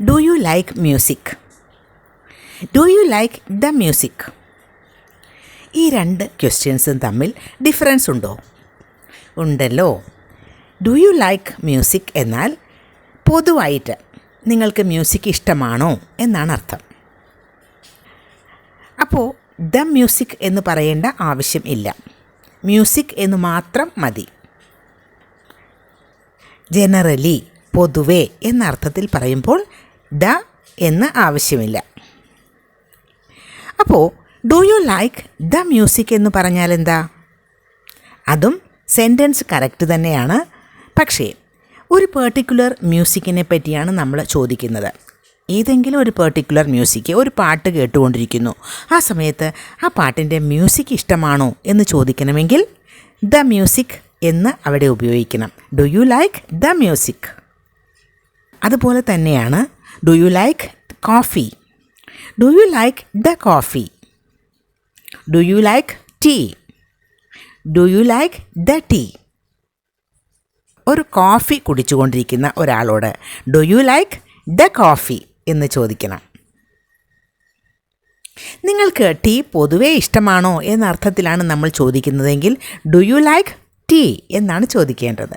Do you like music? Do you like the music? ഈ രണ്ട് ക്വസ്റ്റ്യൻസും തമ്മിൽ ഡിഫറൻസ് ഉണ്ടോ? ഉണ്ടല്ലോ. ഡു യു ലൈക്ക് മ്യൂസിക് എന്നാൽ പൊതുവായിട്ട് നിങ്ങൾക്ക് മ്യൂസിക് ഇഷ്ടമാണോ എന്നാണ് അർത്ഥം. അപ്പോൾ ദ മ്യൂസിക് എന്ന് പറയേണ്ട ആവശ്യം ഇല്ല, മ്യൂസിക് എന്ന് മാത്രം മതി. ജനറലി, പൊതുവേ എന്ന അർത്ഥത്തിൽ പറയുമ്പോൾ ദ എന്ന് ആവശ്യമില്ല. അപ്പോൾ do you like the music എന്ന് പറഞ്ഞാൽ എന്താ? അതും സെൻറ്റൻസ് കറക്റ്റ് തന്നെയാണ്. പക്ഷേ ഒരു പെർട്ടിക്കുലർ മ്യൂസിക്കിനെ പറ്റിയാണ് നമ്മൾ ചോദിക്കുന്നത്. ഏതെങ്കിലും ഒരു പെർട്ടിക്കുലർ മ്യൂസിക്, ഒരു പാട്ട് കേട്ടുകൊണ്ടിരിക്കുന്നു, ആ സമയത്ത് ആ പാട്ടിൻ്റെ മ്യൂസിക് ഇഷ്ടമാണോ എന്ന് ചോദിക്കണമെങ്കിൽ ദ മ്യൂസിക് എന്ന് അവിടെ ഉപയോഗിക്കണം. Do you like the music? അതുപോലെ തന്നെയാണ് do you like coffee? Do you like the coffee? Do you like tea? Do you like the tea? ഒരു കോഫി കുടിച്ചുകൊണ്ടിരിക്കുന്ന ഒരാളോട് do you like the coffee എന്ന് ചോദിക്കണം. നിങ്ങൾക്ക് ടീ പൊതുവേ ഇഷ്ടമാണോ എന്ന അർത്ഥത്തിലാണ് നമ്മൾ ചോദിക്കുന്നതെങ്കിൽ ഡു യു ലൈക്ക് ടീ എന്നാണ് ചോദിക്കേണ്ടത്.